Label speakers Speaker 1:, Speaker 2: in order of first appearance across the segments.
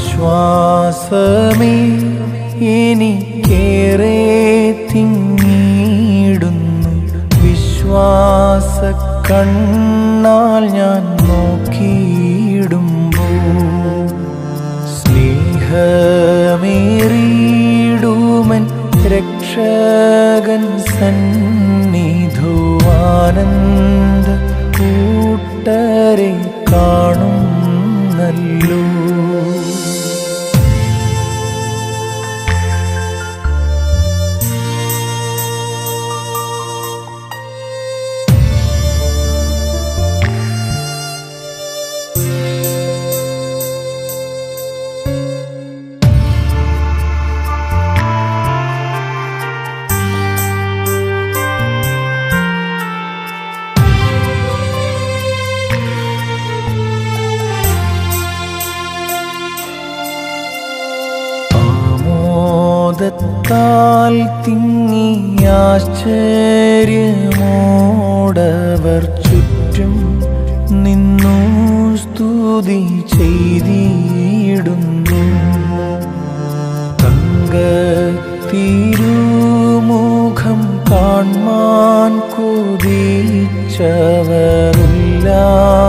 Speaker 1: ശ്വാസമേ എനിക്കേറെ തിങ്ങിടുന്നു, വിശ്വാസ കണ്ണാൽ ഞാൻ നോക്കിയിടുമ്പോൾ സ്നേഹമേറിയിടുമൻ രക്ഷകൻ സന്നിധോ ആനന്ദ കൂട്ടരെ കാണുന്നല്ലോ. ാൽ തിങ്ങി ആശ്ചര്യമോടവർ ചുറ്റും നിന്നു സ്തുതി ചെയ്തിടുന്നു. തങ്കത്തിരുമുഖം കാൺമാൻ കൊതിച്ചവർ ഉല്ലാസമോടിതാ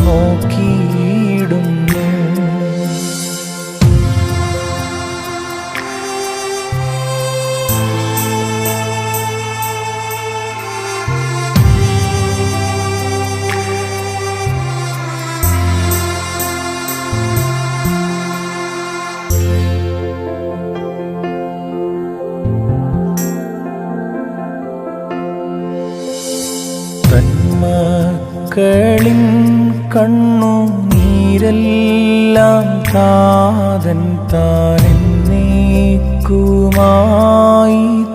Speaker 1: നോക്കിയിടുന്നു. തന്മക്കളിൻ കണ്ണുനീരെല്ലാം താതൻ താനെന്നേക്കുമായി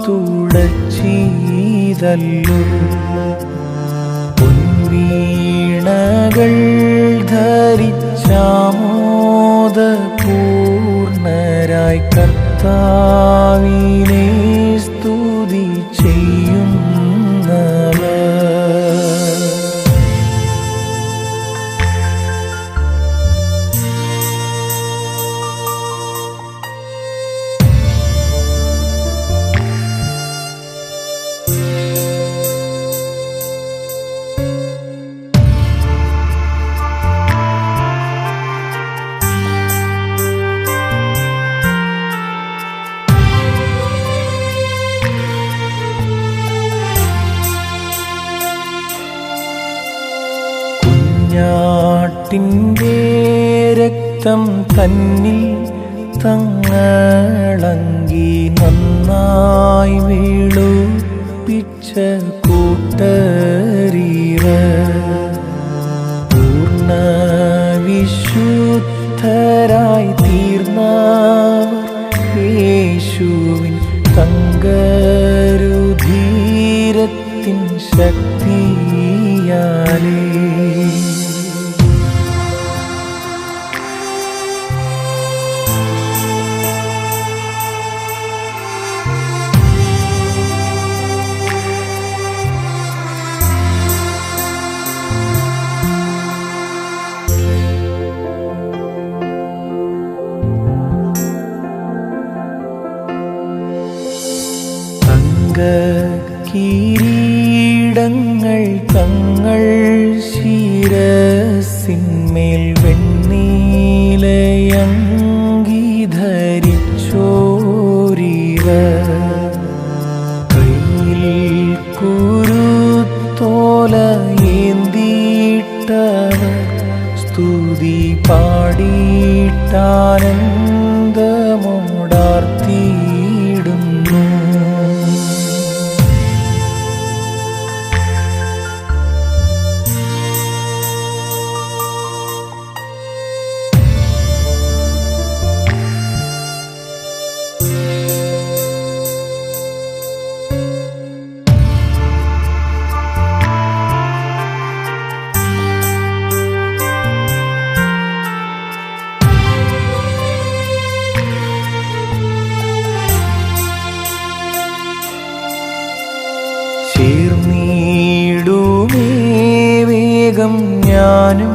Speaker 1: തുടച്ചീതല്ലോ. പൊൻവീണകൾ ധരിച്ചാമോദപൂർണരായി കർത്താവിനെ സ്തുതി ചെയ്യുന്നവർ കുഞ്ഞാട്ടിൻ്റെ രക്തം തന്നിൽ തങ്ങളങ്കി നന്നായി വെളുപ്പിച്ച കൂട്ടരിവർ പൂർണ്ണ വിശുദ്ധരായി തീർന്നവർ യേശുവിൻ തങ്കരുധീരത്തിൻ ശക്തിയാലേ. കിരീടങ്ങൾ തങ്ങൾ ശിരസിന്മേൽ വെണ്ണീലയങ്കി ധരിച്ചോരിവർ കയ്യിൽ കുരുത്തോല ഏന്തിയിട്ടവർ സ്തുതി പാടിയിട്ടാനന്ദമോടാർത്തിയിടുന്നു. വേഗം ഞാനും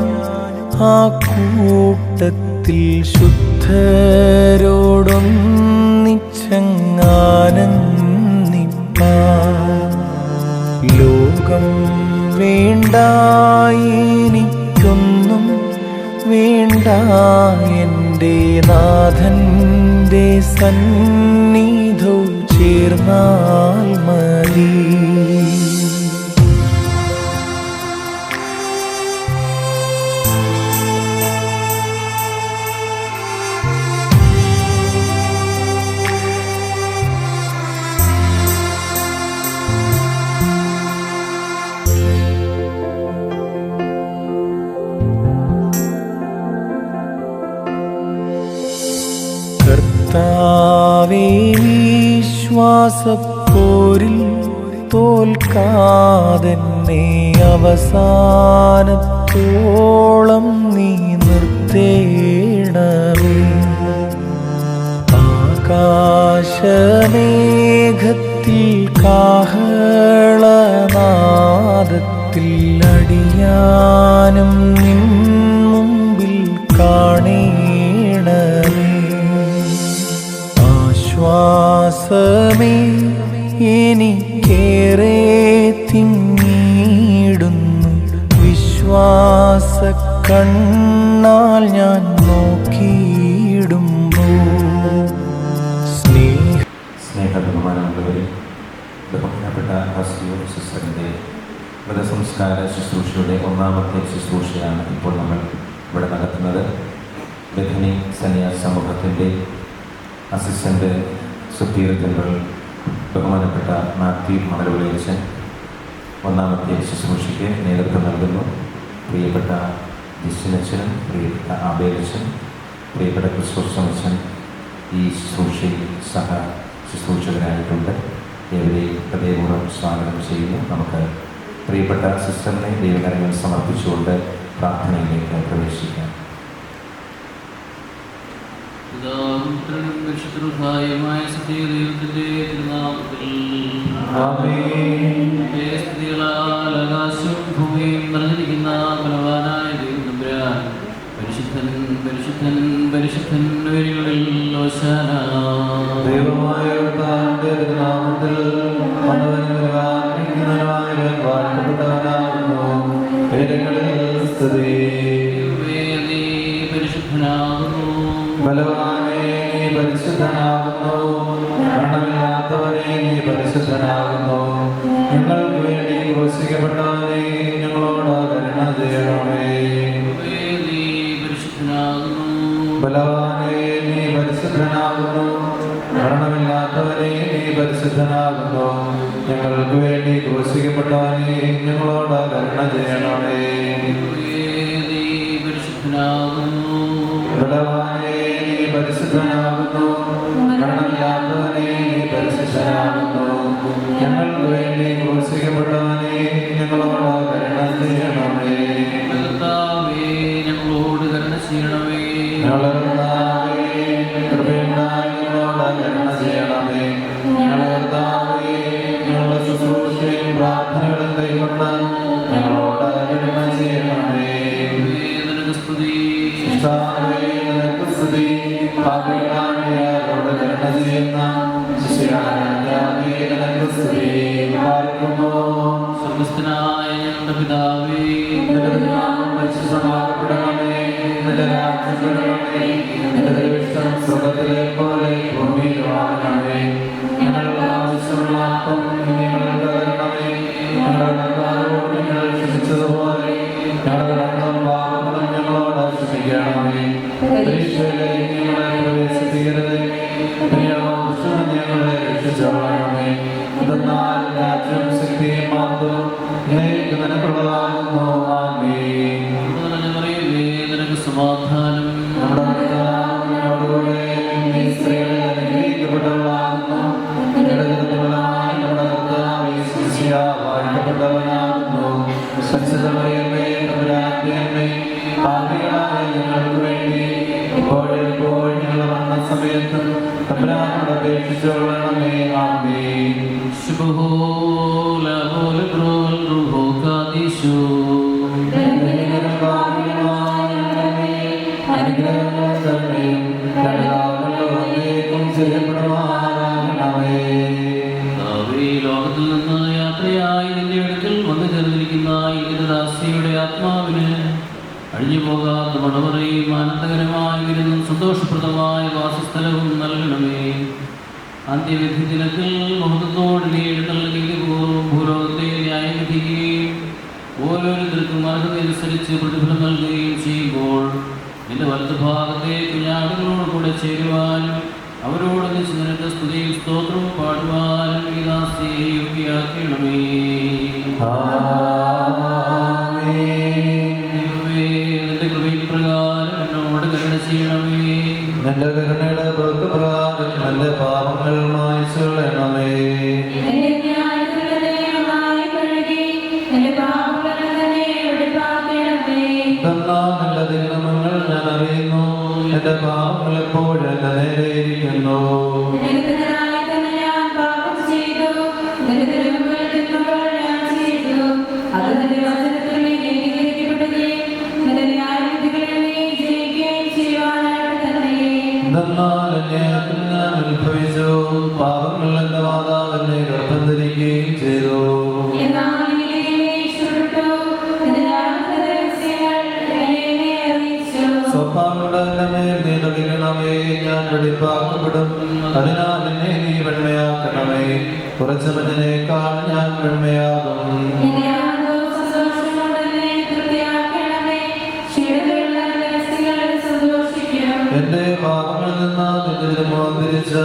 Speaker 1: ആ കൂട്ടത്തിൽ ശുദ്ധരോടൊന്നിച്ചങ്ങാനന്ദിപ്പാൻ. ലോകം വേണ്ട എനിക്കൊന്നും വേണ്ട, എൻ്റെ നാഥൻ്റെ സന്നിധോ ചേർന്നാൽ മതി. കർത്താവേ, വിശ്വാസപ്പോരിൽ തോൽക്കാതെന്നെ അവസാനത്തോളം നീ നിർത്തേണമേ. ആകാശമേഘത്തിൽ കാഹളനാദത്തിൽ അടിയാനും നിൻ മുമ്പിൽ കാണേണമേ. ആശ്വാസമേ എനിക്കേറെ തിങ്ങിയിടുന്നു, വിശ്വാസ കണ്ണാൽ ഞാൻ നോക്കിയിടുമ്പോൾ.
Speaker 2: സ്നേഹബഹുമാനമുള്ളവരെ, ബഹുമാനപ്പെട്ട സിസ്റ്ററിൻ്റെ മൃതസംസ്കാര ശുശ്രൂഷയുടെ ഒന്നാമത്തെ ശുശ്രൂഷയാണ് ഇപ്പോൾ നമ്മൾ ഇവിടെ നടത്തുന്നത്. ബഥനി സന്യാസ സമൂഹത്തിൻ്റെ അസിസ്റ്റൻ്റ് സുപ്പീരിയർ ജനറൽ ബഹുമാനപ്പെട്ട മാത്യു മണലുവിളയച്ചൻ ഒന്നാമത്തെ ശുശ്രൂഷയ്ക്ക് നേതൃത്വം നൽകുന്നു. പ്രിയപ്പെട്ട ജിസ്റ്റിനച്ചനും പ്രിയപ്പെട്ട ആബേലച്ചൻ, പ്രിയപ്പെട്ട ക്രിസ്തോസമച്ചൻ ഈ ശുശ്രൂഷയിൽ സഹ ശുശ്രൂഷകരായിട്ടുണ്ട്. ഏവരെയും ഹൃദയപൂർവ്വം സ്വാഗതം ചെയ്യുന്നു. നമുക്ക് പ്രിയപ്പെട്ട സിസ്റ്ററിനെ ദൈവകരങ്ങൾ സമർപ്പിച്ചുകൊണ്ട് പ്രാർത്ഥനയിലേക്ക് പ്രവേശിക്കാം.
Speaker 3: ആകാശവും ഭൂമിയും നിറഞ്ഞിരിക്കുന്ന ബലവാനായ ദൈവം തമ്പുരാൻ, പരിശുദ്ധൻ പരിശുദ്ധൻ പരിശുദ്ധൻ ഉയരങ്ങളിൽ ഹോശാന.
Speaker 4: ദൈവമായ താന്റെ നാമത്തിൽ വാഴ്ത്തപ്പെട്ടവനാകുന്നു. ഉയരങ്ങളിൽ സ്തുതി.
Speaker 3: നീ പരിശുദ്ധനാകുന്നു,
Speaker 4: ബലവാനേ നീ പരിശുദ്ധനാകുന്നു, മരണമില്ലാത്തവനേ നീ പരിശുദ്ധനാകുന്നു. ഞങ്ങൾക്ക് വേണ്ടി ക്രൂശിക്കപ്പെട്ടവനേ ഞങ്ങളോട് കരുണ ചെയ്യണമേ.
Speaker 3: നീ പരിശുദ്ധനാകുന്നു,
Speaker 4: ബലവാനേ നീ പരിശുദ്ധനാകുന്നു, മരണമില്ലാത്തവനേ നീ പരിശുദ്ധനാകുന്നു. ഞങ്ങൾക്ക് വേണ്ടി ക്രൂശിക്കപ്പെട്ടവനേ ഞങ്ങളോട് കരുണ ചെയ്യണമേ.
Speaker 3: നീ പരിശുദ്ധനാകുന്നു,
Speaker 4: ബലവാനേ നീ പരിശുദ്ധനാകുന്നു, മരണമില്ലാത്തവനേ നീ പരിശുദ്ധനാകുന്നു. ഞങ്ങൾക്ക് വേണ്ടി ക്രൂശിക്കപ്പെട്ടവനേ ഞങ്ങളോട് കരുണ ചെയ്യണമേ.
Speaker 3: കർത്താവേ, ഞങ്ങളോട് കരുണ ചെയ്യണമേ.
Speaker 4: ഞങ്ങളുടെ കൃപയുണ്ടായി ഞങ്ങളോട് കരുണ ചെയ്യണമേ. ഞങ്ങളുടെ ഞങ്ങളുടെ ശുശ്രൂഷയും പ്രാർത്ഥനകളും കൈകൊണ്ട് ഞങ്ങളോട് കരുണ ചെയ്യണമേ.
Speaker 3: നിനക്ക് സ്തുതി.
Speaker 4: നിനക്ക് സ്തുതി. പാപികളായവരോട് കരുണ ചെയ്യുന്ന നിനക്ക് സ്തുതി.
Speaker 3: സ്വർഗ്ഗസ്ഥനായ ഞങ്ങളുടെ പിതാവേ,
Speaker 4: നിന്റെ നാമം പരിശുദ്ധമാക്കപ്പെടണമേ. നിന്റെ രാജ്യം വരണമേ. നിന്റെ തിരുവിഷ്ടം സ്വർഗ്ഗത്തിലെ പോലെ ഭൂമിയിലുമാകണമേ. ഞങ്ങളുടെ ആവശ്യമുള്ള അപ്പം ഞങ്ങൾക്ക് തരണമേ. ഞങ്ങളുടെ കടക്കാരോട് ഞങ്ങൾ ക്ഷമിച്ചതുപോലെ ഞങ്ങളുടെ കടങ്ങളും പാപങ്ങളും ഞങ്ങളോട് ക്ഷമിക്കണമേ. പരീക്ഷയിലേക്ക് ഞങ്ങളെ പ്രവേശിപ്പിക്കരുതേ, ഞങ്ങളെ രക്ഷിച്ചോളണമേ. എന്നാൽ രാജ്യം ശക്തിയും മാതൃ നിനക്കുള്ളതാകുന്നു. ആമേൻ.
Speaker 3: നിനക്ക് സമാധാനം.
Speaker 4: നമ്മുടെ കർത്താവിനോടുകൂടെ നീ സ്ത്രീകളിൽ അനുഗ്രഹിക്കപ്പെട്ടവളാകുന്നു. നമ്മുടെ കർത്താവ് യേശുമിശിഹ വാഴ്ത്തപ്പെട്ടവനാകുന്നു. പരിശുദ്ധമറിയമേ, തമ്പുരാന്റെ അമ്മേ, പാപികളായ ഞങ്ങൾക്ക് വേണ്ടി ഇപ്പോഴെപ്പോഴും ഞങ്ങളുടെ മരണസമയത്തും തമ്പുരാനോട് അപേക്ഷിച്ചുകൊള്ളണമേ. ആമേൻ.
Speaker 3: ശുഭഹോ ലഹോ ലബ്രോൽ റുഹോ കാദിശോ.
Speaker 4: വാഴ്ത്തപ്പെടുമാറാകണമേ.
Speaker 3: കർത്താവേ, ലോകത്തിൽ നിന്ന് യാത്രയായി നിന്റെ അടുക്കൽ വന്നു ചേർന്നിരിക്കുന്ന ദാസിയുടെ ആത്മാവിന് അഴിഞ്ഞു പോകാത്ത മണവറയും ആനന്ദകരമായ വിരുന്നും സന്തോഷപ്രദമായ വാസസ്ഥലവും നൽകണമേ. അന്ത്യവിധി ദിനത്തിൽ മഹത്വത്തോടെ നീ എഴുന്നള്ളുകയും ഭൂലോകത്തെ ന്യായം വിധിക്കുകയും ഓരോരുത്തർക്കും അർഹതയനുസരിച്ച് പ്രതിഫലം നൽകുകയും ചെയ്യുമ്പോൾ നിന്റെ വലതുഭാഗത്തെ കുഞ്ഞാടുകളോട് കൂടെ ചേരുവാനും അവരോട് നിനക്ക് സ്തുതിയും സ്തോത്രവും പാടുവാനും ഈ ദാസിയെ യോഗ്യയാക്കണമേ. ദൈവമേ, നിന്റെ കൃപയിൽ പ്രകാരം എന്നോട് കരുണ ചെയ്യണമേ.
Speaker 4: നിന്റെ കരുണയുടെ പ്രകാരം എന്റെ പാപങ്ങൾ മായ്ച്ചുകളയണമേ. നിന്റെ ദിനങ്ങൾ ഞാൻ അറിയുന്നു, എന്റെ പാപങ്ങൾ എപ്പോഴും എന്റെ നേരെ ഇരിക്കുന്നു. എന്നാൽ അന്യായത്തിൽ ഞാൻ ഉത്ഭവിച്ചു, പാപങ്ങൾ എന്റെ മാതാവ് എന്നെ ഗർഭം ധരിക്കുകയും ചെയ്തു. സ്വഭാവങ്ങളുടെ മേൽ നീ തൊടിക്കണമേ, ഞാൻ വെടിപ്പാക്കപ്പെടും. അതിനാൽ എന്നെ നീ വെണ്മയാക്കണമേ, കുറച്ച് മഞ്ഞിനേക്കാൾ ഞാൻ വെണ്മയാകും. എന്റെ പാപങ്ങളിൽ നിന്ന് നിന്റെ തിരുമുഖം തിരിച്ച്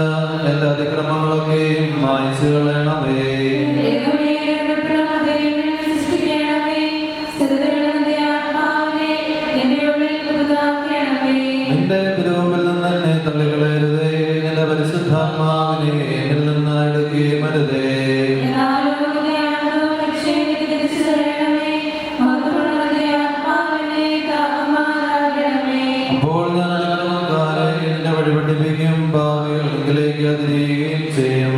Speaker 4: എന്റെ അതിക്രമങ്ങളൊക്കെയും മായ്ച്ചു കളയണമേ. നിന്റെ തിരുമുമ്പിൽ നിന്ന് എന്നെ തള്ളിക്കളയരുതേ, നിന്റെ പരിശുദ്ധാത്മാവിനെ എന്നിൽ നിന്ന് എടുക്കുകയും അരുതേ. അപ്പോൾ ഞാൻ അതിക്രമക്കാരെ എന്റെ വഴി പഠിപ്പിക്കും, ഭാവികളിലേക്ക് അതിരിയുകയും ചെയ്യും.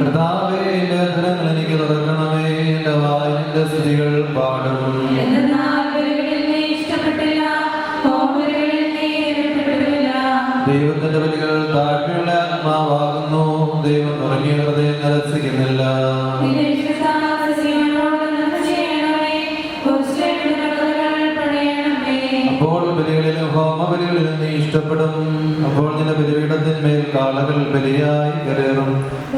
Speaker 4: കർത്താവേ, എന്റെ അധരങ്ങൾ എനിക്ക് തുറക്കണമേ, എന്റെ വായ് നിന്റെ സ്തുതികൾ പാടും. ദൈവത്തിന്റെ ബലികൾ താഴ്മയുള്ള ആത്മാവാകുന്നു, ദൈവം ഉറങ്ങിയ ഹൃദയം നിരസിക്കുന്നില്ല. അപ്പോൾ ബലികളിലും ഹോമബലികളിലും നീ ഇഷ്ടപ്പെടും. അപ്പോൾ നിന്റെ ബലിപീഠത്തിന്മേൽ കാളകൾ ബലിയായി കയറും.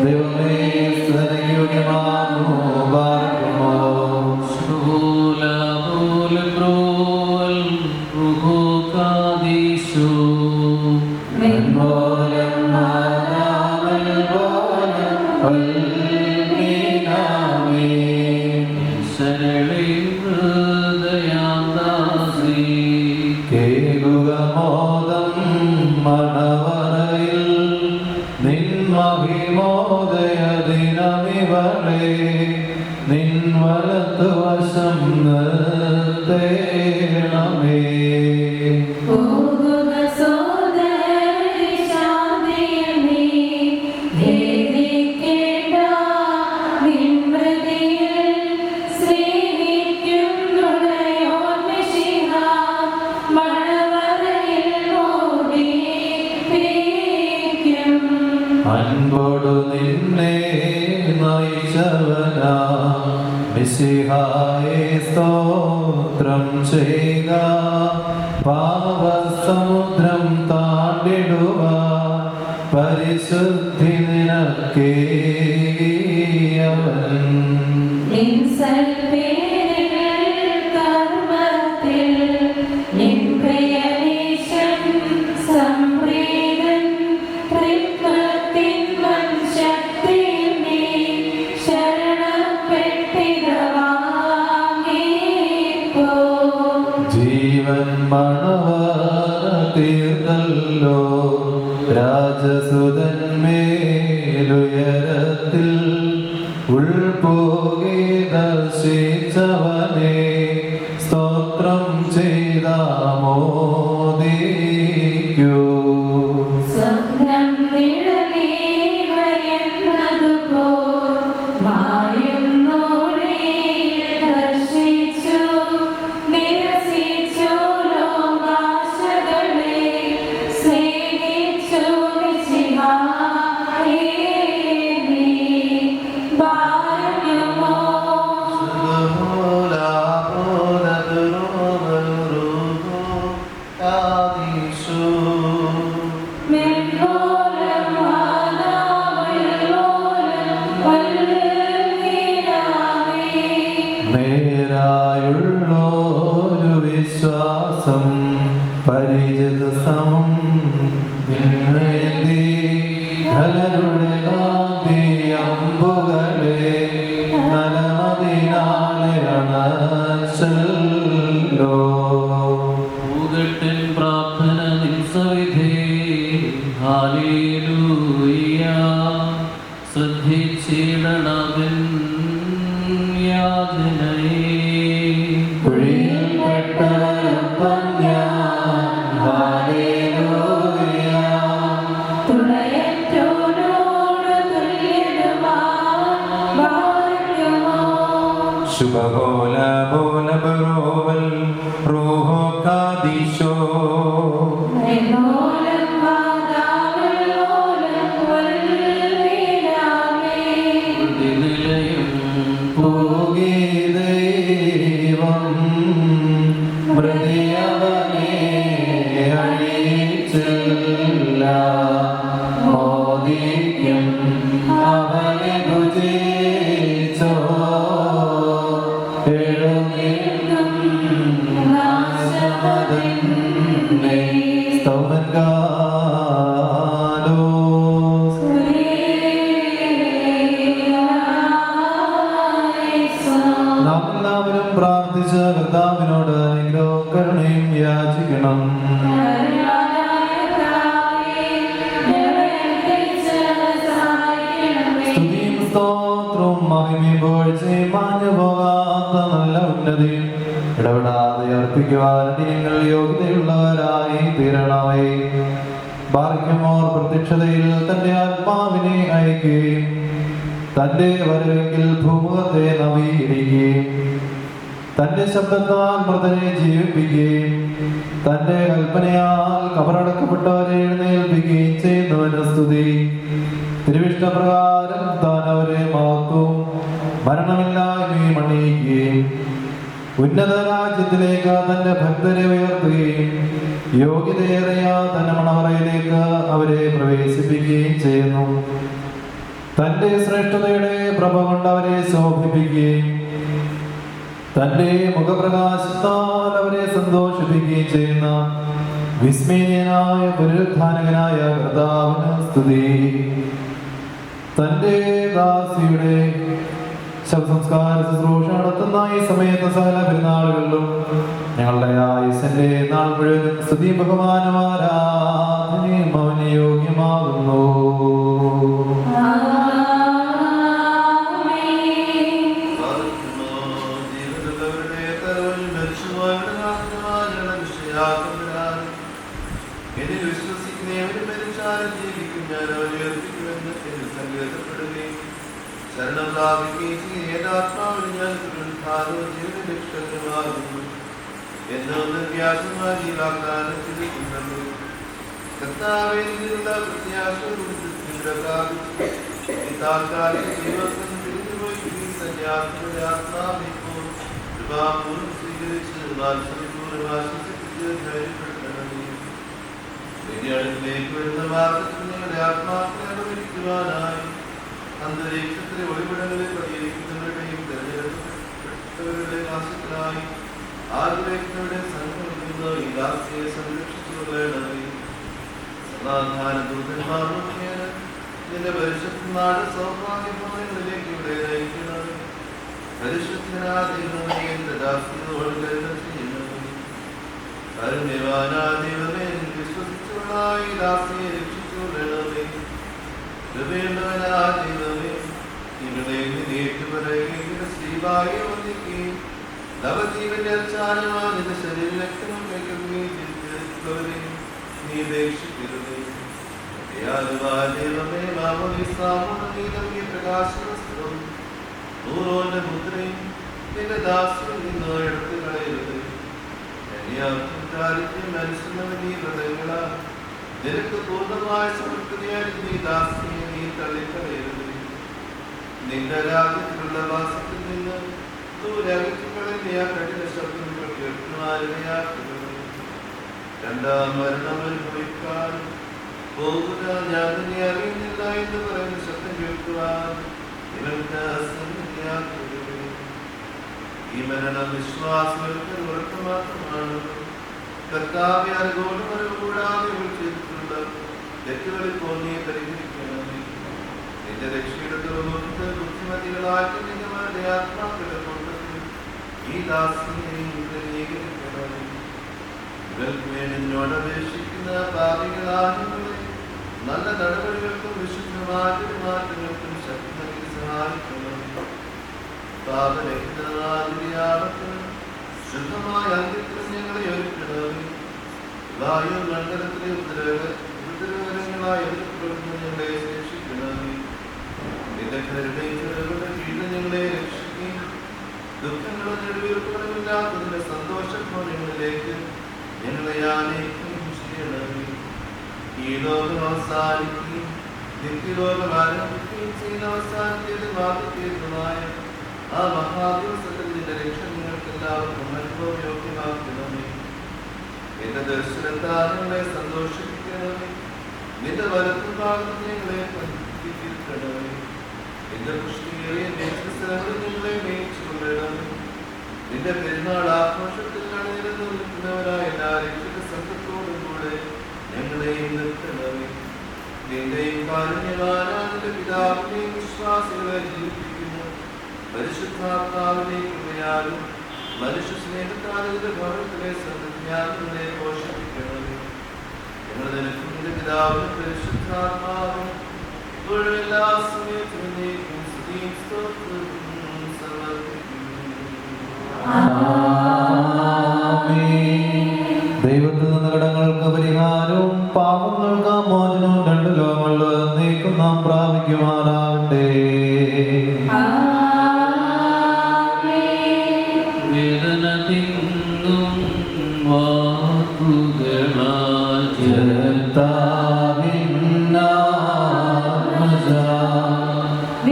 Speaker 4: ദൈവമേ, സ്തുതിക്ക് യോഗ്യമാകുന്നു. ബാറക്കുമോ. കേകുകമോദം മണവറയിൽ നിൻ മഹിമോദയ ദിനമിവളെ, നിൻ വലത്തുവശം നിർത്തേണമേ. അൻപോടു നിന്നെ നയിച്ചവനാ മിശിഹായെ സ്തോത്രം ചെയ്യുക. പാപസമുദ്രം താണ്ടിടുക, പരിശുദ്ധി നിനക്കേയവൻ. ജീവൻ മണവറ തീർന്നല്ലോ, രാജസുതന്മേലുയരത്തിൽ ഉൾപോകെ ദർശിച്ചവനെ സ്തോത്രം ചെയ്താമോദിക്കൂ.
Speaker 5: ദർശിച്ചു
Speaker 4: കേട്ടല്ലോ.
Speaker 3: പൂകട്ടൻ പ്രാർത്ഥന നിൻസവിധേ ഹല്ലേലൂയ ശ്രദ്ധിച്ചിടണവൻ യാതനയെ
Speaker 4: കുഴിയിൽപ്പെട്ടവരൊപ്പം ഞാൻ ഹല്ലേലൂയ ശുഭകോല ബോല ബറോവൽ റൂഹോ കാദീശോ
Speaker 3: നിലയം
Speaker 4: പോകേ ദൈവം മൃതിയവനെ അഴിച്ചില്ല മോദിക്കും അവനെ ഭുജിച്ചോ എഴുന്നേൽക്കും നാശമതന്നെ സ്തോമൻകാലോ നാം എല്ലാവരും പ്രാർത്ഥിച്ച കർത്താവിനോട് അനുഗ്രഹവും കരുണയും യാചിക്കണം. സ്തുതിയും സ്തോത്രവും മഹിമയും പുകഴ്ചയും മാഞ്ഞു പോകാത്ത നല്ല ഉന്നതിയും ഇടപെടാതെ അർപ്പിക്കുവാൻ നിങ്ങൾ യോഗ്യതയുള്ളവരായി തീരണമേ. ഭാഗ്യമോർ പ്രത്യക്ഷതയിൽ തന്റെ ആത്മാവിനെ അയക്കുകയും തന്റെ വരവെങ്കിൽ ഭൂമുഖത്തെ നവീകരിക്കുകയും തന്റെ ശബ്ദത്താൽ മൃതരെ ജീവിപ്പിക്കുകയും തന്റെ കൽപ്പനയാൽ കബറടക്കപ്പെട്ടവരെ എഴുന്നേൽപ്പിക്കുകയും ചെയ്യുന്നവന് സ്തുതി. തിരുവിഷ്ടപ്രകാരം താൻ അവരെ മഹത്വവും മരണമില്ലായ്മയും അണിയിക്കുകയും ഉന്നത രാജ്യത്തിലേക്ക് തന്റെ ഭക്തരെ ഉയർത്തുകയും യോഗ്യതയേറിയ തന്റെ മണവറയിലേക്ക് അവരെ പ്രവേശിപ്പിക്കുകയും ചെയ്യുന്നു. തന്റെ ശ്രേഷ്ഠതയുടെ പ്രഭ കൊണ്ട് അവരെ ശോഭിപ്പിക്കുകയും തന്റെ മുഖപ്രകാശത്താൽ അവരെ സന്തോഷിപ്പിക്കുകയും ചെയ്യുന്ന വിസ്മയനായ പുനരുത്ഥാനകനായ കർത്താവിന് സ്തുതി. തന്റെ ദാസിയുടെ ശവസംസ്കാര ശുശ്രൂഷ നടത്തുന്ന ഈ സമയത്ത് സകല പെരുന്നാളുകളിലും ഞങ്ങളുടെ ആയുസിന്റെ നാൾ മുഴുവനും സ്തുതി ബഹുമാനമാരാധനയും അവന് യോഗ്യമാകുന്നു.
Speaker 5: ശരണം പ്രാപിക്കുകയും ഏതാത്മാവിന് ഞാൻ ജീവനക്ഷത്രമാകുന്നു എന്നൊന്ന് വ്യാസമായി വാഗ്ദാനത്തിരിക്കുന്നു. കർത്താവിനുള്ള താൽക്കാലിക ജീവിതത്തിൽ തിരിഞ്ഞുപോയി തന്റെ ആത്മാവിപ്പോൾ കൃപാപൂർവ്വം സ്വീകരിച്ച് വാത്സല്യപൂർവ്വം ആശ്വസിപ്പിച്ച് ധൈര്യപ്പെടുത്തണമേ. അടുത്തിലേക്ക് വരുന്ന മാർഗത്തിൽ നിങ്ങളുടെ ആത്മാക്കളെ അനുഭവിക്കുവാനായി അന്തരീക്ഷത്തിലെ ഒളിവിടങ്ങളിൽ പരിഹരിക്കുന്നവരുടെയും തെരഞ്ഞെടുക്കപ്പെട്ടവരുടെ നാശത്തിനായി ആഗ്രഹിക്കുന്നവരുടെ സംഘടിക്കുന്ന ഈ ദാസിയെ സംരക്ഷിച്ചുകൊള്ളണമേ. സമാധാന ദൂതന്മാർ മുഖേന നിന്റെ പരിശുദ്ധ നാട് സൗഭാഗ്യഭവനങ്ങളിലേക്ക് ഇവിടെ നയിക്കണമേ. പരിശുദ്ധനാദൈവമേ എന്റെ ദാസിയോട് കരുണ ചെയ്യണമേ. കാരുണ്യവാനാദൈവമേ വിശ്വസിച്ചുള്ള ഈ ദാസിയെ രക്ഷിച്ചുകൊള്ളണമേ. കൃപയുള്ളവനാദൈവമേ നിങ്ങളെ ഏറ്റുപറയുകയും ശ്രീഭാഗ്യ വന്ദിക്കുകയും നവജീവന്റെ അച്ചാരമാണ് നിന്റെ ശരീരം രക്തം വയ്ക്കുകയും ചെയ്തിട്ടുള്ളവരെയും നീ ഉപേക്ഷിക്കരുതേ. ദൈവമേ മാമോദീസാമോദീ പ്രകാശവസ്ത്രം നൂറോന്റെ മുദ്രയും നിന്റെ ദാസിയിൽ നിന്ന് എടുത്തു കളയരുത്. മനുഷ്യനീ വ്രതങ്ങളാ നിനക്ക് പൂർണ്ണമായ സമർപ്പിതയായി നീ ദാസിയെ നീ തള്ളിക്കളയരുത്. നിന്റെ രാജ്യത്തിലുള്ള വാസത്തിൽ നിന്ന് ദൂരകറ്റുകളിൽ ആ കഠിന ശബ്ദങ്ങൾ കേൾക്കുവാനിടയാക്കരുത്. രണ്ടാം മരണം അനുഭവിക്കാൻ പോകുക ഞാൻ നിന്നെ അറിയുന്നില്ല എന്ന് പറയുന്ന ശബ്ദം കേൾക്കുവാൻ നിങ്ങൾക്ക് സന്നിധിയാക്കരുത്. ഈ മരണം വിശ്വാസങ്ങൾക്ക് ഉറപ്പ് മാത്രമാണ്. കർത്താവെ അനുകൂലം കൂടാതെ ചെയ്തിട്ടുള്ള തെറ്റുകളിൽ പോന്നിയെ പരിഹരിക്കണമേ. നിന്റെ രക്ഷയുടെ തുറമുഖത്ത് ബുദ്ധിമതികളായിട്ട് നിങ്ങളുടെ ആത്മാക്കളുടെ കൊണ്ടത്തിൽ ഈ ദാസിനെ ക്രമീകരിക്കണം. നിന്നോട് അപേക്ഷിക്കുന്ന പാപികളാകുകളെ നല്ല നടപടികൾക്കും വിശുദ്ധമായ പെരുമാറ്റങ്ങൾക്കും ശക്തി നൽകി സഹായിക്കണം. പാപരഹിതമാതിരിയാവട്ടെ ശുദ്ധമായ അന്ത്യത്തിൽ ഞങ്ങളെ ഒരുക്കണമേ. വായുമണ്ഡലത്തിലെ ഉപദ്രവകരങ്ങളായ എതിർപ്പെടുന്ന ഞങ്ങളെ രക്ഷിക്കണമേ. നിന്റെ കരുണയും ചെറുകളുടെ കീഴിൽ ഞങ്ങളെ രക്ഷിക്കുകയും ദുഃഖങ്ങളും നെടുവീർപ്പുകളുമില്ലാത്തതിന്റെ സന്തോഷഭവനങ്ങളിലേക്ക് ഞങ്ങളെ ആനയിക്കുകയും ചെയ്യണമേ. ഈ ലോകം അവസാനിക്കുകയും നിത്യലോകം ആരംഭിക്കുകയും ചെയ്യുന്ന അവസാനത്തേതും ആദ്യത്തേതുമായ ആ മഹാദിവസത്തിൽ നിന്റെ രക്ഷ നിങ്ങൾക്ക് എല്ലാവർക്കും അനുഭവയോഗ്യമാക്കണമേ. നിന്റെ ദർശനത്താൽ ഞങ്ങളെ സന്തോഷിപ്പിക്കണമേ. നിന്റെ വലത്തു ഭാഗത്ത് ഞങ്ങളെ തീർക്കണമേ. നിന്റെ പുഷ്ടിയേറിയ നേതൃസ്ഥലങ്ങളിൽ ഞങ്ങളെ മേയിച്ചു കൊള്ളണമേ. നിന്റെ പെരുന്നാൾ ആഘോഷത്തിൽ അണിനിരന്നു നിൽക്കുന്നവരായ എല്ലാ രക്ഷിത സംഘത്തോടും കൂടെ ഞങ്ങളെയും നിർത്തണമേ. നിന്റെയും കാരുണ്യവാനായ നിന്റെ പിതാവിനെയും വിശ്വാസികളെ ജീവിപ്പിക്കുന്നു പരിശുദ്ധാത്മാവിനെ കൃപയാലും മനുഷ്യ സ്നേഹത്താലിന്റെ ഭവനത്തിലെ സന്ധ്യാങ്ങളെ പോഷിപ്പിക്കണമേ. ഞങ്ങൾ നിനക്കും നിന്റെ പിതാവിനും പരിശുദ്ധാത്മാവിനും ഇപ്പോഴും എല്ലാ സമയത്തും നീക്കും സ്തുതിയും സ്തോത്രവും സമർപ്പിക്കുന്നു.
Speaker 4: ദൈവത്തിൽ നിന്ന് കടങ്ങൾക്ക് പരിഹാരവും പാപങ്ങൾക്ക് മോചനവും രണ്ട് ലോകങ്ങളിൽ നീക്കും നാം പ്രാപിക്കുമാറാകട്ടെ.
Speaker 3: വേദന തിങ്ങും വാക്കുകളാൽ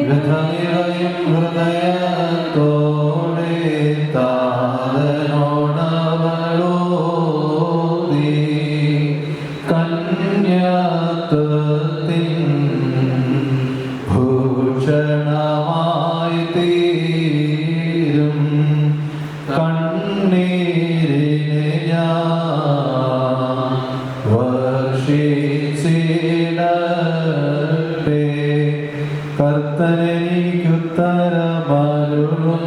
Speaker 4: വ്യഥനിറയും ഹൃദയത്തോടെ താതനോടവളോതി കന്യാത്വത്തിൻ ഭൂഷണമായി തീരും കണ്ണീരിനെ ഞാൻ വർഷിച്ചിടട്ടെ. കർത്തനെനിക്കുത്തരമരുളും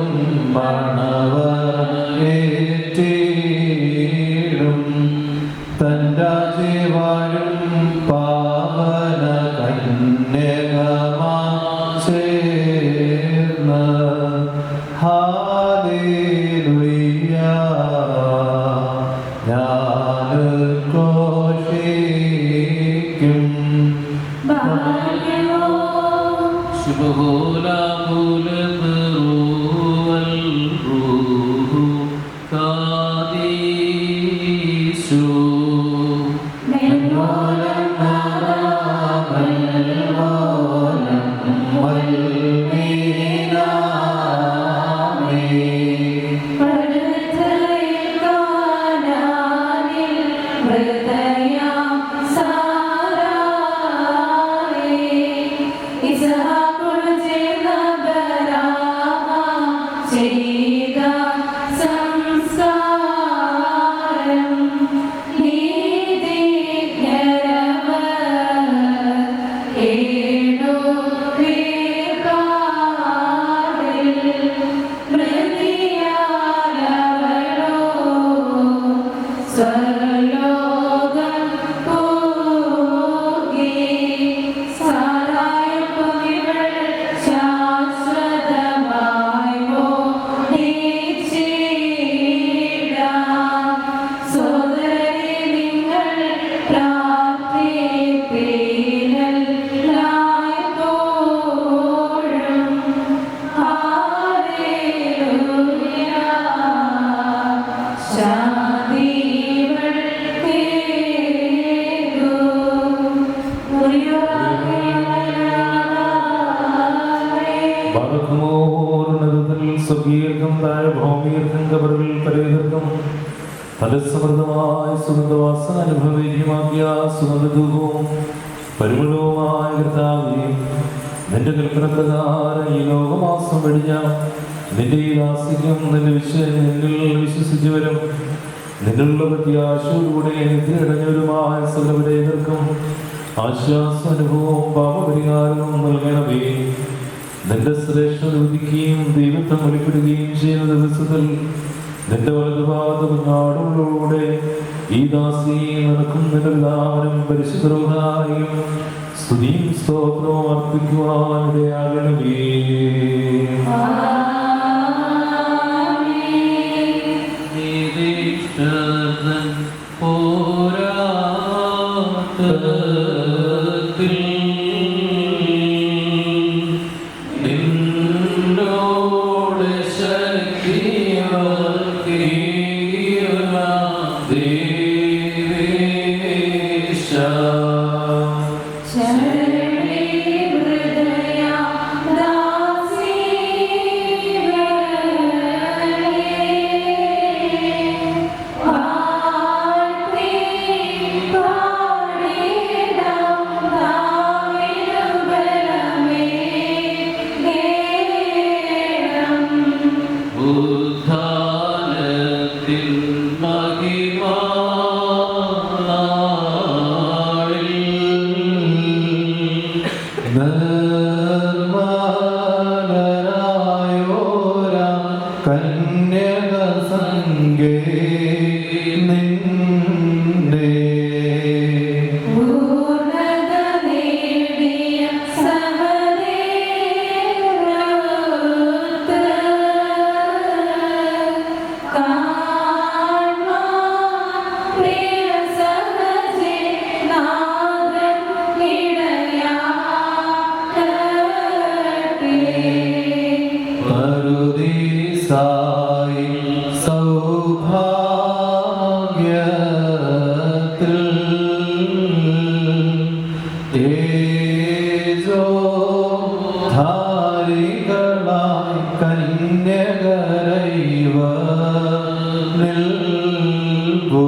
Speaker 4: മണവരേറ്റിടും തൻ്റെ ജീവനും പാവന കന്യകമാ ചേർന്ന് ഹാലേലൂയ ഞാൻ ഘോഷിക്കും. ഫലസമൃദ്ധമായ സുഗന്ധവാസന അനുഭവവേദ്യമാക്കിയ സുഗന്ധധൂപവും പരിമളവുമായ കർത്താവേ, നിന്റെ കൽപ്പനപ്രകാരം ഈ ലോകമാസം വെടിഞ്ഞ നിന്റെ ഈ ദാസിക്കും നിന്റെ നിന്നിൽ വിശ്വസിച്ചവരും നിന്നുള്ള പ്രത്യാശയോടുകൂടെ നിദ്രയടഞ്ഞവരുമായ സകലവരേവർക്കും ആശ്വാസാനുഭവവും പാപപരിഹാരവും നൽകണമേ. നിന്റെ ശ്രേഷ്ഠത ഉദിക്കുകയും ദൈവത്തെ വെളിപ്പെടുകയും ചെയ്യുന്ന ദിവസത്തിൽ നിന്റെ വലതുഭാഗത്ത് കുഞ്ഞാടുകളോടെ
Speaker 6: ഈ ദാസി നടക്കുന്നതെല്ലാവരും പരിശുദ്ധരായും സ്തുതിയും സ്തോത്രവും അർപ്പിക്കുവാനിടയാകണമേ.
Speaker 4: കന്യകരൈവ നിൽപ്പൂ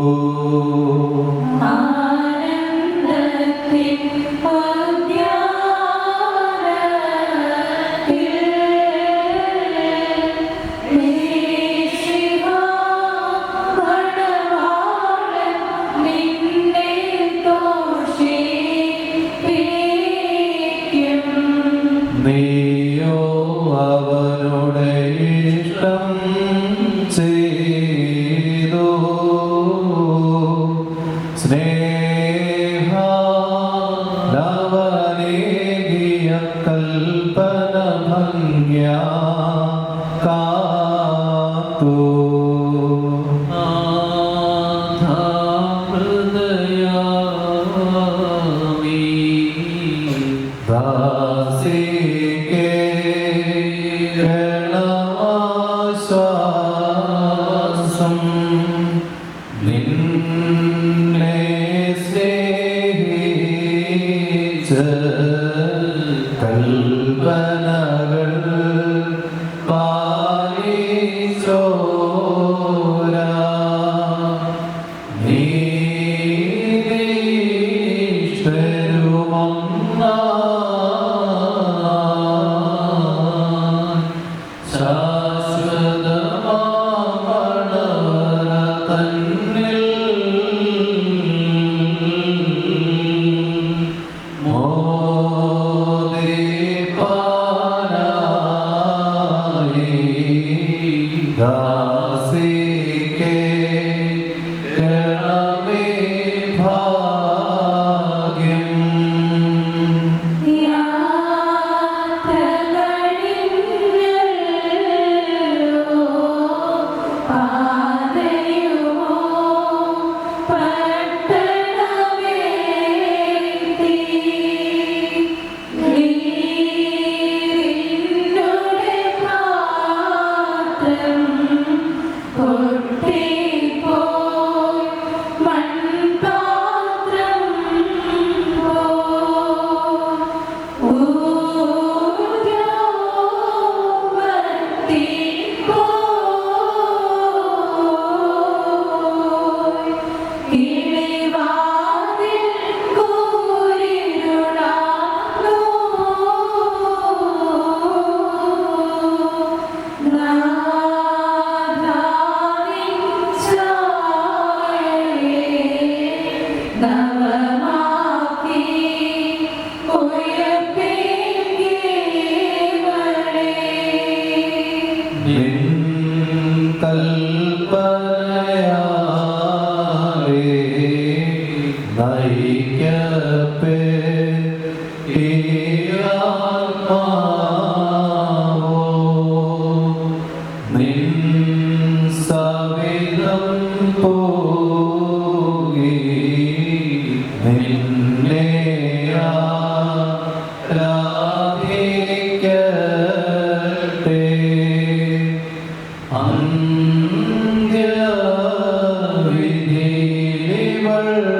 Speaker 7: Amen.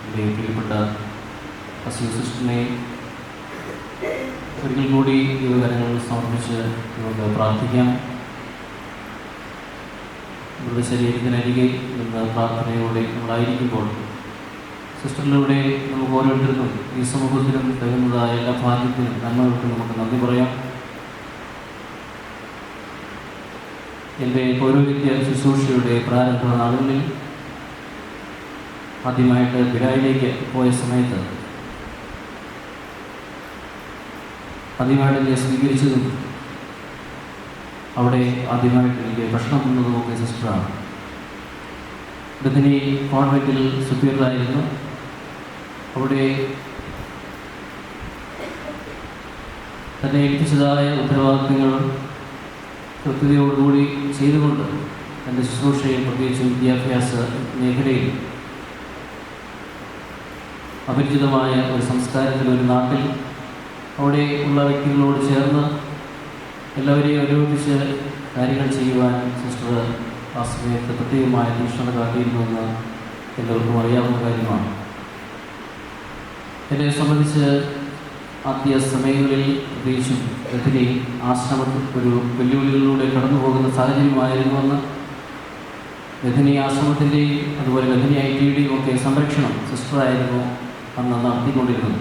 Speaker 3: എൻ്റെ പ്രിയപ്പെട്ട സിസ്റ്ററിനെ ഒരിക്കൽ കൂടി ദൈവകരങ്ങൾ സമർപ്പിച്ച് നമുക്ക് പ്രാർത്ഥിക്കാം. നമ്മുടെ ശരീരത്തിനരികെ നിന്ന് പ്രാർത്ഥനയോടെ നമ്മളായിരിക്കുമ്പോൾ സിസ്റ്ററിലൂടെ നമുക്ക് ഓരോരുത്തർക്കും ഈ സമൂഹത്തിനും തരുന്നതായ എല്ലാ ഭാഗ്യത്തിനും നന്മകൾക്കും നമുക്ക് നന്ദി പറയാം. എൻ്റെ പൗരോഹിത്യ ശുശ്രൂഷയുടെ പ്രാരംഭ നാളുകളിൽ ആദ്യമായിട്ട് ബിരായിലേക്ക് പോയ സമയത്ത് ആദ്യമായിട്ട് എന്നെ സ്വീകരിച്ചതും അവിടെ ആദ്യമായിട്ട് എനിക്ക് ഭക്ഷണം തന്നതുമൊക്കെ സിസ്റ്ററാണ്. ബഥനി കോൺവെൻറ്റിൽ സുപ്പീരിയറായിരുന്നു. അവിടെ തന്നെ ഏൽപ്പിച്ചതായ ഉത്തരവാദിത്തങ്ങൾ കൃത്യതയോടുകൂടി ചെയ്തുകൊണ്ട് എൻ്റെ ശുശ്രൂഷയിൽ പ്രത്യേകിച്ച് വിദ്യാഭ്യാസ മേഖലയിൽ അപരിചിതമായ ഒരു സംസ്കാരത്തിൽ ഒരു നാട്ടിൽ അവിടെ ഉള്ള വ്യക്തികളോട് ചേർന്ന് എല്ലാവരെയും ഒരുമിപ്പിച്ച് കാര്യങ്ങൾ ചെയ്യുവാൻ സിസ്റ്റർ ആ സമയത്ത് പ്രത്യേകമായ തീക്ഷ്ണത കാട്ടിയിരുന്നുവെന്ന് എല്ലാവർക്കും അറിയാവുന്ന കാര്യമാണ്. എന്നെ സംബന്ധിച്ച് ആദ്യ സമയങ്ങളിൽ പ്രത്യേകിച്ചും ബഥനി ആശ്രമത്തിൽ ഒരു വെല്ലുവിളികളിലൂടെ കടന്നു പോകുന്ന സാഹചര്യമായിരുന്നുവെന്ന് ബഥനി ആശ്രമത്തിൻ്റെയും അതുപോലെ ബഥനി ITയുടെയും ഒക്കെ സംരക്ഷണം സിസ്റ്ററായിരുന്നു അന്ന് നടത്തിക്കൊണ്ടിരുന്നത്.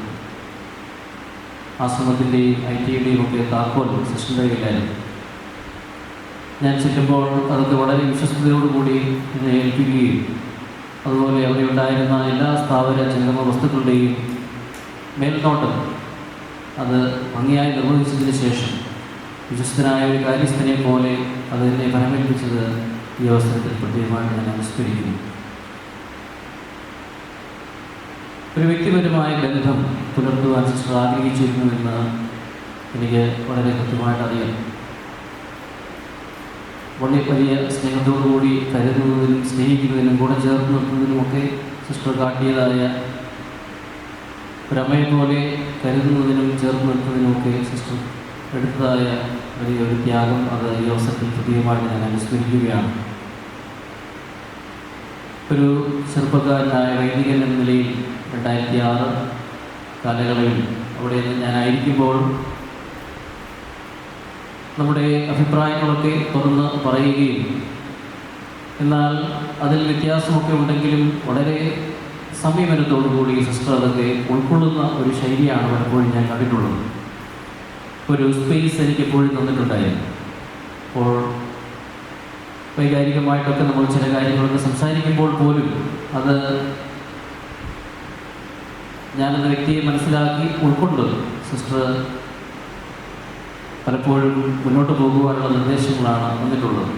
Speaker 3: ആശ്രമത്തിൻ്റെയും ITയുടെയും ഒക്കെ താക്കോൽ സിസ്റ്ററിൻ്റെ കയ്യിലായിരുന്നു. ഞാൻ ചെല്ലുമ്പോൾ അതൊക്കെ വളരെ വിശ്വസ്തയോടുകൂടി എന്നെ ഏൽപ്പിക്കുകയും അതുപോലെ അവിടെ ഉണ്ടായിരുന്ന എല്ലാ സ്ഥാപന ജംഗമ വസ്തുക്കളുടെയും മേൽനോട്ടം അത് ഭംഗിയായി നിർവഹിച്ചതിന് ശേഷം വിശ്വസ്തനായ ഒരു കാര്യസ്ഥനെ പോലെ അത് എന്നെ ഫലമേൽപ്പിച്ചത് ഈ അവസരത്തിൽ പ്രത്യേകമായിട്ട് ഞാൻ അനുസ്മരിക്കുന്നു. ഒരു വ്യക്തിപരമായ ബന്ധം പുലർത്തുവാൻ സിസ്റ്റർ ആഗ്രഹിച്ചിരുന്നുവെന്ന് എനിക്ക് വളരെ കൃത്യമായിട്ട് അറിയാം. വളരെ വലിയ സ്നേഹത്തോടുകൂടി കരുതുന്നതിനും സ്നേഹിക്കുന്നതിനും കൂടെ ചേർത്ത് നിർത്തുന്നതിനുമൊക്കെ സിസ്റ്റർ കാട്ടിയതായ ഒരമ്മയെ പോലെ കരുതുന്നതിനും ചേർത്ത് നിർത്തുന്നതിനുമൊക്കെ സിസ്റ്റർ എടുത്തതായ വലിയൊരു ത്യാഗം അത് ഈ അവസരത്തിൽ പ്രത്യേകമായിട്ട് ഞാൻ അനുസ്മരിക്കുകയാണ്. ഒരു ചെറുപ്പക്കാരനായ വൈദികൻ എന്ന നിലയിൽ 2006 കാലയളവിൽ അവിടെ ഞാനായിരിക്കുമ്പോൾ നമ്മുടെ അഭിപ്രായങ്ങളൊക്കെ തുറന്ന് പറയുകയും എന്നാൽ അതിൽ വ്യത്യാസമൊക്കെ ഉണ്ടെങ്കിലും വളരെ സംയമനത്തോടുകൂടി സിസ്റ്റർ അതൊക്കെ ഉൾക്കൊള്ളുന്ന ഒരു ശൈലിയാണ് പലപ്പോഴും ഞാൻ കണ്ടിട്ടുള്ളത്. ഒരു സ്പേസ് എനിക്ക് എപ്പോഴും തന്നിട്ടുണ്ടായിരുന്നു. അപ്പോൾ വൈകാരികമായിട്ടൊക്കെ നമ്മൾ ചില കാര്യങ്ങളൊക്കെ സംസാരിക്കുമ്പോൾ പോലും അത് ഞാനെന്ന വ്യക്തിയെ മനസ്സിലാക്കി ഉൾക്കൊണ്ട് സിസ്റ്റർ പലപ്പോഴും മുന്നോട്ട് പോകുവാനുള്ള നിർദ്ദേശങ്ങളാണ് വന്നിട്ടുള്ളത്.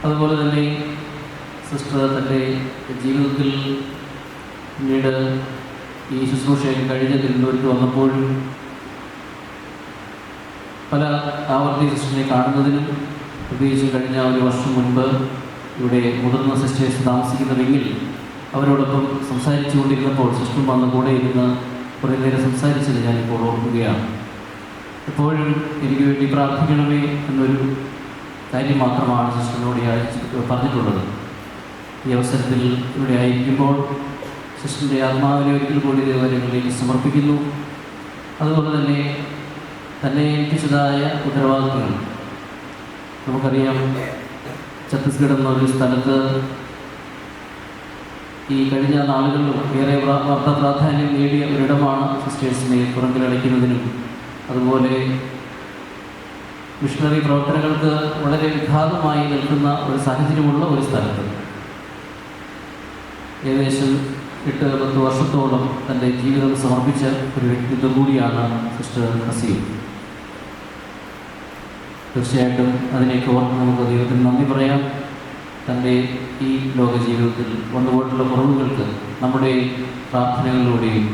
Speaker 3: അതുപോലെ തന്നെ സിസ്റ്റർ തൻ്റെ ജീവിതത്തിൽ പിന്നീട് ഈ ശുശ്രൂഷയിൽ കഴിഞ്ഞ തിരുവനന്തപുരത്ത് വന്നപ്പോഴും പല ആവർത്തി സിസ്റ്ററിനെ കാണുന്നതിനും പ്രത്യേകിച്ച് കഴിഞ്ഞ ഒരു വർഷം മുൻപ് ഇവിടെ മുതിർന്ന സിസ്റ്റേഴ്സ് താമസിക്കുന്നുവെങ്കിൽ അവരോടൊപ്പം സംസാരിച്ചു കൊണ്ടിരുന്നപ്പോൾ സിസ്റ്ററും വന്ന് കൂടെ ഇരുന്ന് കുറേ നേരം സംസാരിച്ചത് ഞാനിപ്പോൾ ഓർക്കുകയാണ്. എപ്പോഴും എനിക്ക് വേണ്ടി പ്രാർത്ഥിക്കണമേ എന്നൊരു കാര്യം മാത്രമാണ് സിസ്റ്ററിനോട് പറഞ്ഞിട്ടുള്ളത്. ഈ അവസരത്തിൽ ഇവിടെ ആയിരിക്കുമ്പോൾ സിസ്റ്ററിൻ്റെ ആത്മാവിനെ ഒരിക്കൽ കൂടി ദൈവകാര്യങ്ങളിലേക്ക് സമർപ്പിക്കുന്നു. അതുപോലെ തന്നെ ഏൽപ്പിച്ചതായ ഉത്തരവാദിത്തങ്ങൾ നമുക്കറിയാം. ഛത്തീസ്ഗഡ് എന്നൊരു സ്ഥലത്ത് ഈ കഴിഞ്ഞ നാളുകളിലും ഏറെ വാർത്താ പ്രാധാന്യം നേടിയ ഒരിടമാണ് സിസ്റ്റേഴ്സിനെ പുറകിലടയ്ക്കുന്നതിനും അതുപോലെ മിഷണറി പ്രവർത്തനങ്ങൾക്ക് വളരെ വിഘാതമായി നിൽക്കുന്ന ഒരു സാഹചര്യമുള്ള ഒരു സ്ഥലത്ത് ഏകദേശം 8-10 വർഷത്തോളം തൻ്റെ ജീവിതം സമർപ്പിച്ച ഒരു വ്യക്തിത്വം കൂടിയാണ് സിസ്റ്റർ ഹസീൻ. തീർച്ചയായിട്ടും അതിലേക്ക് ഓർത്ത് നമുക്ക് ദൈവത്തിന് നന്ദി പറയാം. തൻ്റെ ഈ ലോക ജീവിതത്തിൽ വന്നുപോയിട്ടുള്ള കുറവുകൾക്ക് നമ്മുടെ പ്രാർത്ഥനകളിലൂടെയും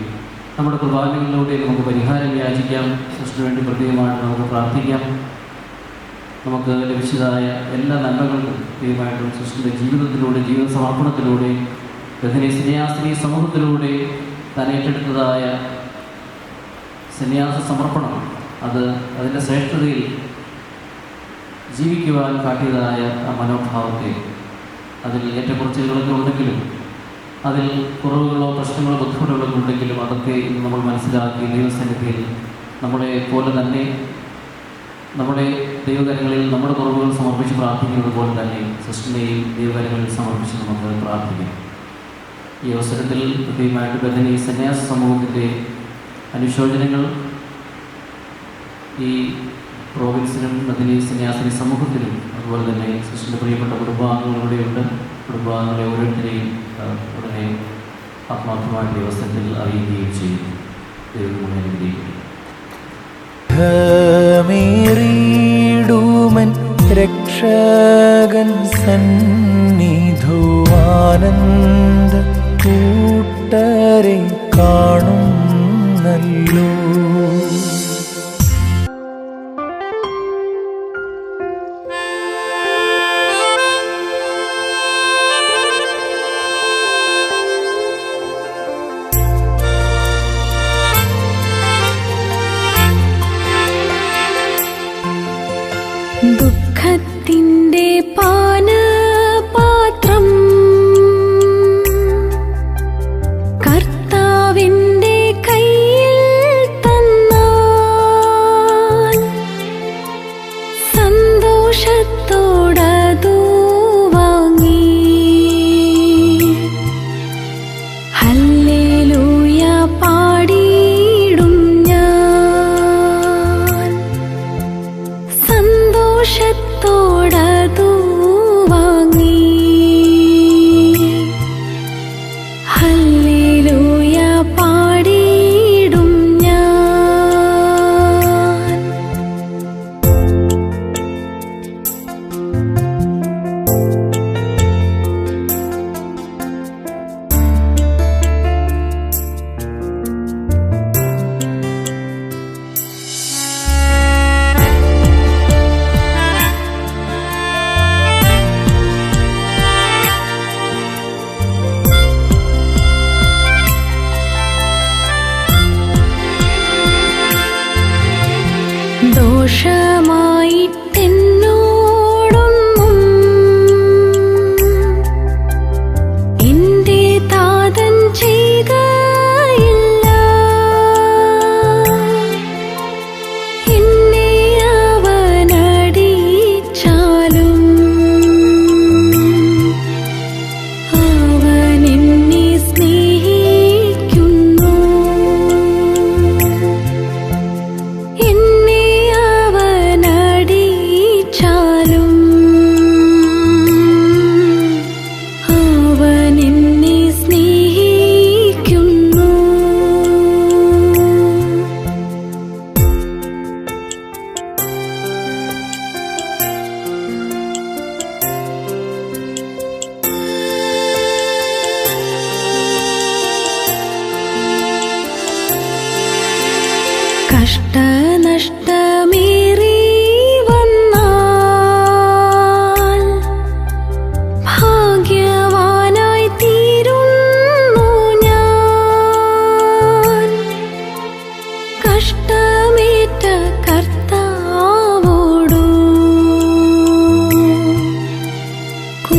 Speaker 3: നമ്മുടെ കുർബാനകളിലൂടെയും നമുക്ക് പരിഹാരം യാചിക്കാം. സിസ്റ്ററിന് വേണ്ടി പ്രത്യേകമായിട്ട് നമുക്ക് പ്രാർത്ഥിക്കാം. നമുക്ക് ലഭിച്ചതായ എല്ലാ നന്മകൾക്കും ദൈവമായിട്ടും സിസ്റ്ററിൻ്റെ ജീവിതത്തിലൂടെ ജീവിത സമർപ്പണത്തിലൂടെ ബഥനി സന്യാസിനി സമൂഹത്തിലൂടെ താൻ ഏറ്റെടുത്തതായ സന്യാസ സമർപ്പണം അതിൻ്റെ ശ്രേഷ്ഠതയിൽ ജീവിക്കുവാൻ കാട്ടിയതായ ആ മനോഭാവത്തെ അതിൽ ഏറ്റക്കുറച്ചിലുകളൊക്കെ ഉണ്ടെങ്കിലും അതിൽ കുറവുകളോ പ്രശ്നങ്ങളോ ബുദ്ധിമുട്ടുകളോ ഉണ്ടെങ്കിലും അതൊക്കെ ഇന്ന് നമ്മൾ മനസ്സിലാക്കി ദൈവസന്നിധിയിൽ നമ്മളെ പോലെ തന്നെ നമ്മുടെ ദൈവകരങ്ങളിൽ നമ്മുടെ കുറവുകൾ സമർപ്പിച്ച് പ്രാർത്ഥിക്കുന്നത് പോലെ തന്നെ സിസ്റ്ററിനെയും ദൈവകരങ്ങളിൽ സമർപ്പിച്ച് നമുക്ക് പ്രാർത്ഥിക്കാം. ഈ അവസരത്തിൽ പ്രത്യേകമായിട്ട് ബദനി സന്യാസ സമൂഹത്തിൻ്റെ അനുശോചനങ്ങൾ ഈ പ്രോവിൻസിനും ബദനി സന്യാസിനി സമൂഹത്തിനും അതുപോലെ തന്നെ സിസ്റ്ററിൻ്റെ പ്രിയപ്പെട്ട കുടുംബാംഗങ്ങളുടെയുണ്ട്. കുടുംബാംഗങ്ങളെ ഓരോരുത്തരെയും ഉടനെ ആത്മാർത്ഥമായ അവസരത്തിൽ അറിയുകയും ചെയ്യും. ദൈവം അനുഗ്രഹിക്കും.
Speaker 1: ൂമൻ രക്ഷകൻ സന്നിധു ആനന്ദ കൂട്ടരെ കാണുന്നല്ലോ.
Speaker 7: ദുഃഖത്തിൻ്റെ പാനപാത്രം കർത്താവിൻ്റെ കയ്യിൽ തന്നാൽ സന്തോഷത്തോടതു വാങ്ങി ഹല്ലേലൂയ പാടിയിടും ഞാൻ. സന്തോഷത്തോടതു വാങ്ങി ഹല്ലേലൂയ പാടിയിടും ഞാൻ. ദോഷമായിട്ടെന്നോടൊന്നും എന്റെ താതൻ ചെയ്കയില്ല. എന്നെ അവനടിച്ചാലും അവനെന്നെ സ്നേഹിക്കുന്നു. എന്നെ അവനടിച്ചാലും അവനെന്നെ സ്നേഹിക്കുന്നു. കഷ്ടനഷ്ടമേറി വന്നാൽ ഭാഗ്യവാനായി തീരുന്നു ഞാൻ. കഷ്ട